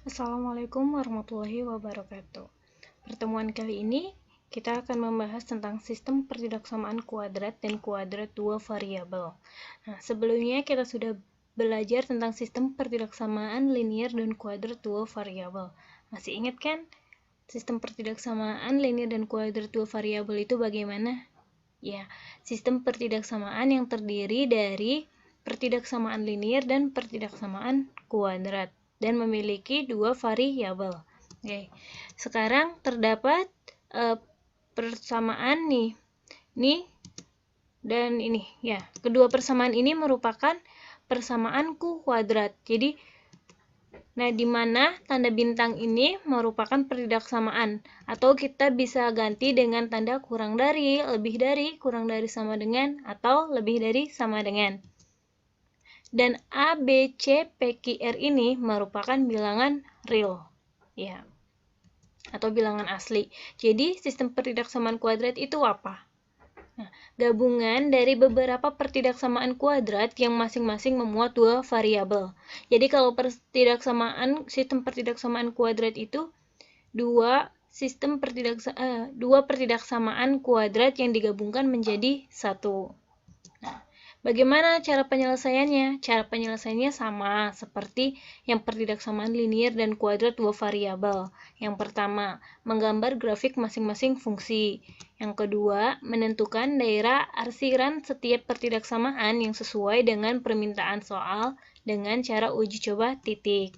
Assalamualaikum warahmatullahi wabarakatuh. Pertemuan kali ini kita akan membahas tentang sistem pertidaksamaan kuadrat dan kuadrat dua variabel. Nah, sebelumnya kita sudah belajar tentang sistem pertidaksamaan linear dan kuadrat dua variabel. Masih ingat kan? Sistem pertidaksamaan linear dan kuadrat dua variabel itu bagaimana? Ya, sistem pertidaksamaan yang terdiri dari pertidaksamaan linear dan pertidaksamaan kuadrat dan memiliki dua variabel. Oke. Sekarang terdapat persamaan nih dan ini ya. Kedua persamaan ini merupakan persamaan kuadrat. Jadi di mana tanda bintang ini merupakan pertidaksamaan atau kita bisa ganti dengan tanda kurang dari, lebih dari, kurang dari sama dengan atau lebih dari sama dengan. Dan A, B, C, P, Q, R ini merupakan bilangan real, ya, atau bilangan asli. Jadi, sistem pertidaksamaan kuadrat itu apa? Nah, gabungan dari beberapa pertidaksamaan kuadrat yang masing-masing memuat dua variabel. Jadi, kalau sistem pertidaksamaan kuadrat itu dua pertidaksamaan kuadrat yang digabungkan menjadi satu. Bagaimana cara penyelesaiannya? Cara penyelesaiannya sama seperti yang pertidaksamaan linear dan kuadrat dua variabel. Yang pertama, menggambar grafik masing-masing fungsi. Yang kedua, menentukan daerah arsiran setiap pertidaksamaan yang sesuai dengan permintaan soal dengan cara uji coba titik.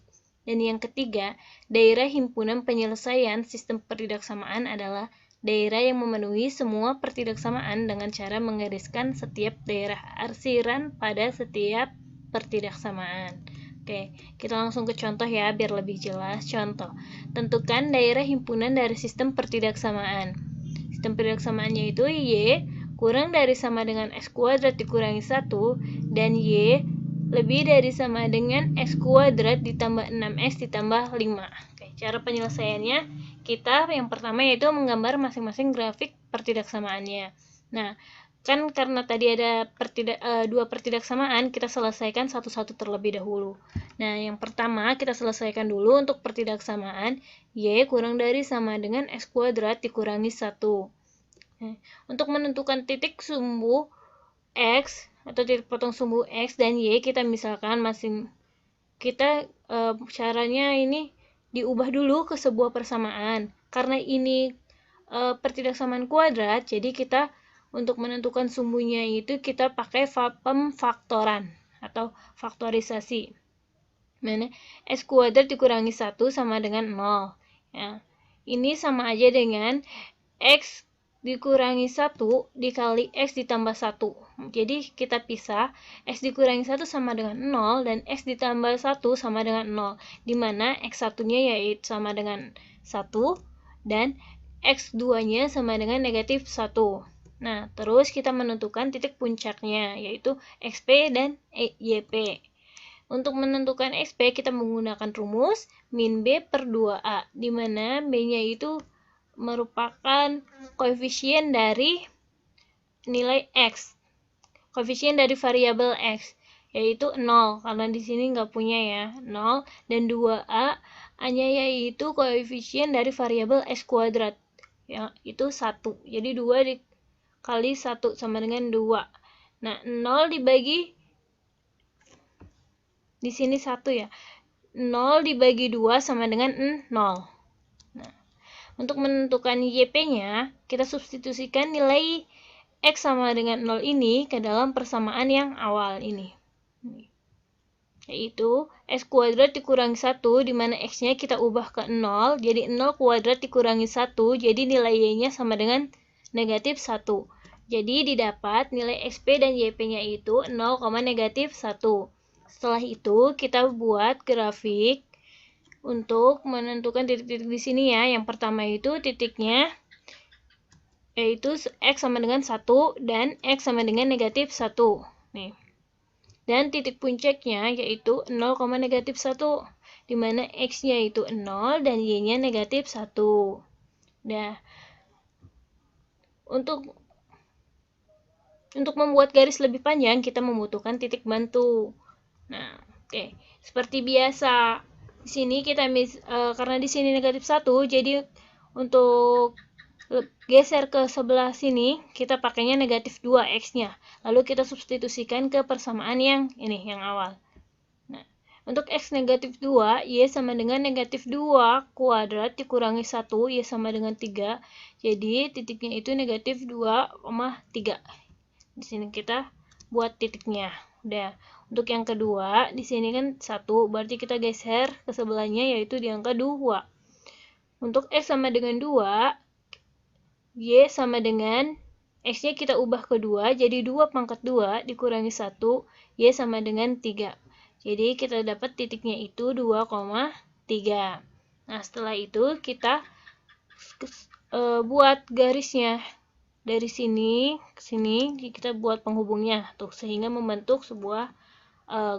Dan yang ketiga, daerah himpunan penyelesaian sistem pertidaksamaan adalah daerah yang memenuhi semua pertidaksamaan dengan cara menggariskan setiap daerah arsiran pada setiap pertidaksamaan. Oke, kita langsung ke contoh ya biar lebih jelas. Contoh, tentukan daerah himpunan dari sistem pertidaksamaan. Sistem pertidaksamaannya itu Y kurang dari sama dengan X kuadrat dikurangi 1 dan Y lebih dari sama dengan X kuadrat ditambah 6X ditambah 5. Oke, cara penyelesaiannya kita yang pertama yaitu menggambar masing-masing grafik pertidaksamaannya. Nah, kan karena tadi ada dua pertidaksamaan, kita selesaikan satu-satu terlebih dahulu. Nah, yang pertama kita selesaikan dulu untuk pertidaksamaan Y kurang dari sama dengan X kuadrat dikurangi 1. Nah, untuk menentukan titik sumbu X atau titik potong sumbu X dan Y, kita misalkan caranya ini diubah dulu ke sebuah persamaan. Karena ini pertidaksamaan kuadrat, jadi kita untuk menentukan sumbunya itu kita pakai pemfaktoran atau faktorisasi. Mana X kuadrat dikurangi 1 sama dengan 0. Ya. Ini sama aja dengan X dikurangi 1 dikali X ditambah 1. Jadi kita pisah, X dikurangi 1 sama dengan 0 dan X ditambah 1 sama dengan 0. Dimana X1-nya yaitu sama dengan 1 dan X2-nya sama dengan negatif 1. Nah, terus kita menentukan titik puncaknya yaitu XP dan YP. Untuk menentukan XP kita menggunakan rumus min B per 2A, di mana B-nya itu merupakan koefisien dari nilai X, koefisien dari variabel X, yaitu 0, karena di sini nggak punya ya, 0, dan 2A hanya yaitu koefisien dari variabel X kuadrat, ya, itu 1, jadi 2 dikali 1 sama dengan 2. Nah, 0 dibagi, di sini 1 ya, 0 dibagi 2 sama dengan 0. Untuk menentukan YP-nya, kita substitusikan nilai X sama dengan 0 ini ke dalam persamaan yang awal ini. Yaitu X kuadrat dikurangi 1, di mana X-nya kita ubah ke 0, jadi 0 kuadrat dikurangi 1, jadi nilai Y-nya sama dengan negatif 1. Jadi didapat nilai XP dan YP-nya itu 0, negatif 1. Setelah itu, kita buat grafik untuk menentukan titik-titik di sini ya. Yang pertama itu titiknya yaitu X sama dengan 1 dan X sama dengan negatif 1. Nih. Dan titik puncaknya yaitu 0, negatif 1, di mana X-nya itu 0 dan Y-nya negatif 1. Nah, untuk membuat garis lebih panjang kita membutuhkan titik bantu. Nah, oke. Seperti biasa, Di sini kita karena di sini negatif 1, jadi untuk geser ke sebelah sini kita pakainya negatif 2 X-nya. Lalu kita substitusikan ke persamaan yang ini, yang awal. Nah, untuk X negatif 2, Y sama dengan negatif 2 kuadrat dikurangi 1, Y sama dengan 3. Jadi titiknya itu negatif 2,3. Di sini kita buat titiknya. Udah. Untuk yang kedua, di sini kan 1, berarti kita geser ke sebelahnya yaitu di angka 2. Untuk X sama dengan 2, Y sama dengan X-nya kita ubah ke 2, jadi 2 pangkat 2 dikurangi 1, Y sama dengan 3. Jadi kita dapat titiknya itu 2,3. Nah, setelah itu kita buat garisnya. Dari sini ke sini kita buat penghubungnya tuh sehingga membentuk sebuah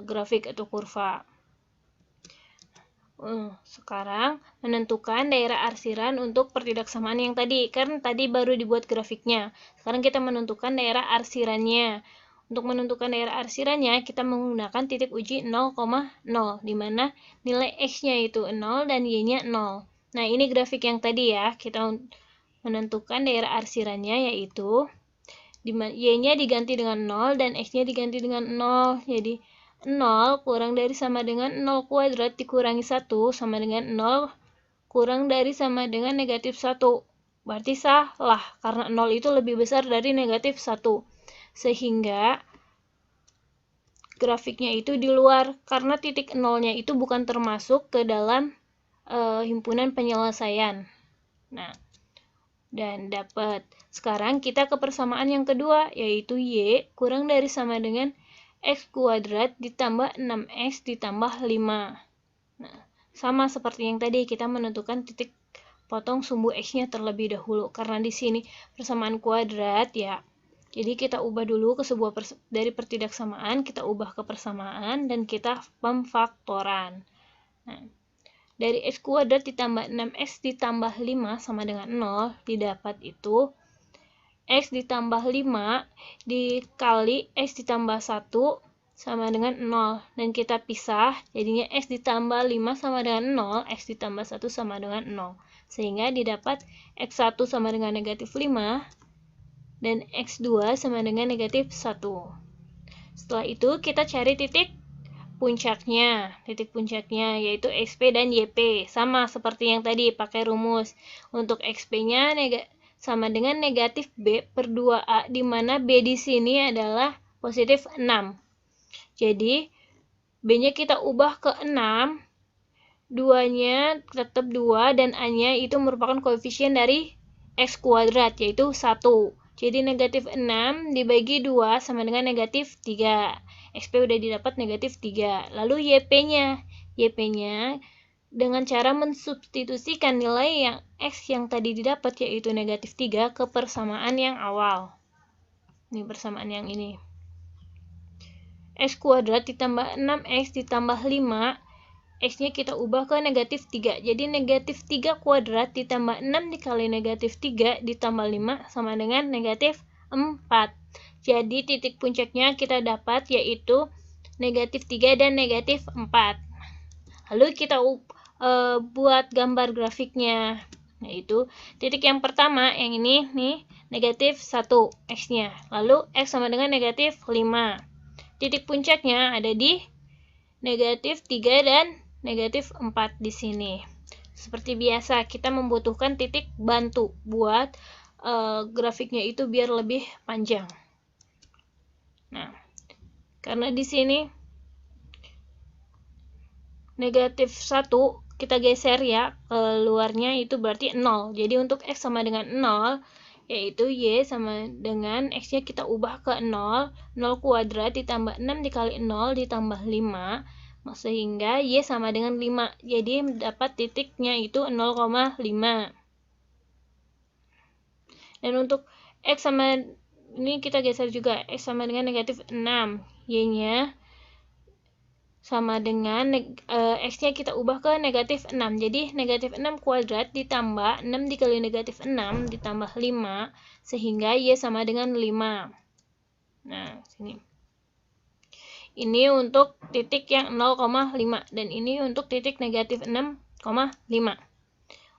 grafik atau kurva. Sekarang menentukan daerah arsiran untuk pertidaksamaan yang tadi, kan tadi baru dibuat grafiknya. Sekarang kita menentukan daerah arsirannya. Untuk menentukan daerah arsirannya, kita menggunakan titik uji 0,0, di mana nilai X-nya itu 0 dan Y-nya 0. Nah, ini grafik yang tadi ya. Kita menentukan daerah arsirannya yaitu Y-nya diganti dengan 0 dan X-nya diganti dengan 0. Jadi 0 kurang dari sama dengan 0 kuadrat dikurangi 1 sama dengan 0 kurang dari sama dengan negatif 1. Berarti salah, karena 0 itu lebih besar dari negatif 1. Sehingga grafiknya itu di luar, karena titik 0-nya itu bukan termasuk ke dalam himpunan penyelesaian. Nah, dan dapat. Sekarang kita ke persamaan yang kedua, yaitu Y kurang dari sama dengan X kuadrat ditambah 6X ditambah 5. Nah, sama seperti yang tadi, kita menentukan titik potong sumbu X-nya terlebih dahulu. Karena di sini persamaan kuadrat ya. Jadi kita ubah dulu ke sebuah dari pertidaksamaan, kita ubah ke persamaan dan kita pemfaktoran. Nah, dari X kuadrat ditambah 6X ditambah 5 sama dengan 0, didapat itu X ditambah 5 dikali X ditambah 1 sama dengan 0. Dan kita pisah, jadinya X ditambah 5 sama dengan 0, X ditambah 1 sama dengan 0. Sehingga didapat X1 sama dengan negatif 5, dan X2 sama dengan negatif 1. Setelah itu, kita cari titik puncaknya. Titik puncaknya yaitu XP dan YP. Sama seperti yang tadi, pakai rumus. Untuk XP-nya sama dengan negatif B per 2A, di mana B di sini adalah positif 6. Jadi, B-nya kita ubah ke 6, 2-nya tetap 2, dan A-nya itu merupakan koefisien dari X kuadrat, yaitu 1. Jadi, negatif 6 dibagi 2 sama dengan negatif 3. XP udah didapat negatif 3. Lalu YP-nya dengan cara mensubstitusikan nilai yang X yang tadi didapat yaitu negatif 3 ke persamaan yang awal. Ini persamaan yang ini. X kuadrat ditambah 6X ditambah 5, X-nya kita ubah ke negatif 3. Jadi negatif 3 kuadrat ditambah 6 dikali negatif 3 ditambah 5 sama dengan negatif 4. Jadi titik puncaknya kita dapat yaitu negatif 3 dan negatif 4. Lalu kita buat gambar grafiknya, yaitu titik yang pertama yang ini nih negatif 1 X-nya, lalu X sama dengan negatif 5. Titik puncaknya ada di negatif 3 dan negatif 4 di sini. Seperti biasa, kita membutuhkan titik bantu buat grafiknya itu biar lebih panjang. Nah, karena di sini negatif 1 kita geser ya ke luarnya, itu berarti 0. Jadi untuk X sama dengan 0, yaitu Y sama dengan X-nya kita ubah ke 0. 0 kuadrat ditambah 6 dikali 0 ditambah 5, sehingga Y sama dengan 5. Jadi dapat titiknya itu 0,5. Dan untuk X sama, ini kita geser juga, X sama dengan negatif 6. Y-nya sama dengan X-nya kita ubah ke negatif 6. Jadi negatif 6 kuadrat ditambah 6 dikali negatif 6 ditambah 5, sehingga Y sama dengan 5. Nah, sini. Ini untuk titik yang 0,5 dan ini untuk titik negatif 6,5.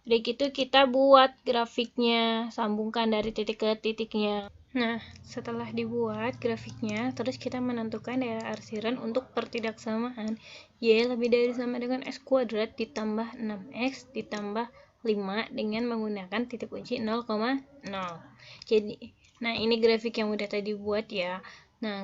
Udah gitu kita buat grafiknya, sambungkan dari titik ke titiknya. Nah, setelah dibuat grafiknya, terus kita menentukan daerah arsiran untuk pertidaksamaan Y lebih dari sama dengan X kuadrat ditambah 6X ditambah 5 dengan menggunakan titik kunci 0,0. Jadi, nah ini grafik yang udah tadi buat ya. Nah,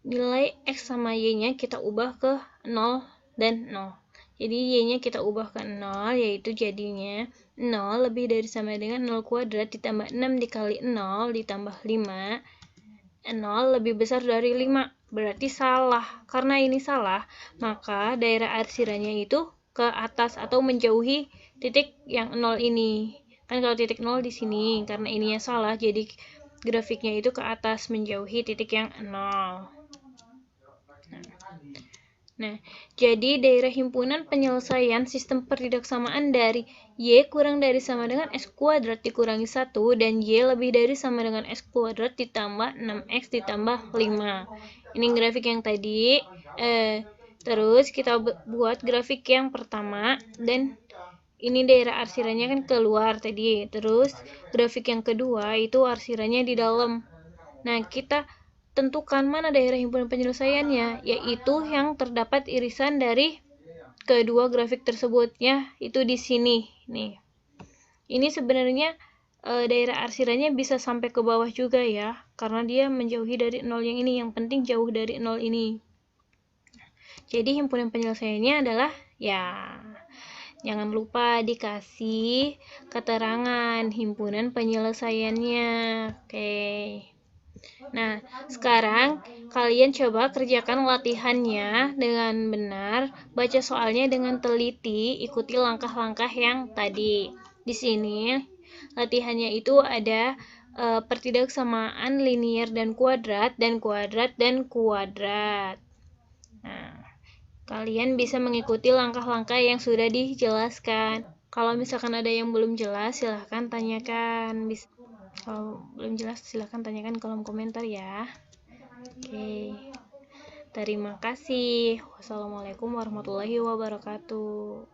nilai X sama Y-nya kita ubah ke 0 dan 0. Jadi Y-nya kita ubah ke 0, yaitu jadinya 0 lebih dari sama dengan 0 kuadrat ditambah 6 dikali 0 ditambah 5. 0 lebih besar dari 5. Berarti salah. Karena ini salah, maka daerah arsirannya itu ke atas atau menjauhi titik yang 0 ini. Kan kalau titik 0 di sini, karena ininya salah, jadi grafiknya itu ke atas menjauhi titik yang 0. Nah, jadi daerah himpunan penyelesaian sistem pertidaksamaan dari Y kurang dari sama dengan X kuadrat dikurangi 1 dan Y lebih dari sama dengan X kuadrat ditambah 6X ditambah 5. Ini grafik yang tadi. Terus kita buat grafik yang pertama dan ini daerah arsirannya kan keluar tadi. Terus grafik yang kedua itu arsirannya di dalam. Nah, kita tentukan mana daerah himpunan penyelesaiannya, yaitu yang terdapat irisan dari kedua grafik tersebut ya, itu di sini nih. Ini sebenarnya daerah arsirannya bisa sampai ke bawah juga ya, karena dia menjauhi dari 0 yang ini, yang penting jauh dari 0 ini. Jadi himpunan penyelesaiannya adalah ya, jangan lupa dikasih keterangan himpunan penyelesaiannya. Oke. Nah, sekarang kalian coba kerjakan latihannya dengan benar, baca soalnya dengan teliti, ikuti langkah-langkah yang tadi. Di sini latihannya itu ada pertidaksamaan linier dan kuadrat dan kuadrat dan kuadrat. Nah, kalian bisa mengikuti langkah-langkah yang sudah dijelaskan. Kalau misalkan ada yang belum jelas, silahkan tanyakan. Kalau belum jelas, silahkan tanyakan di kolom komentar ya. Oke. Terima kasih. Wassalamualaikum warahmatullahi wabarakatuh.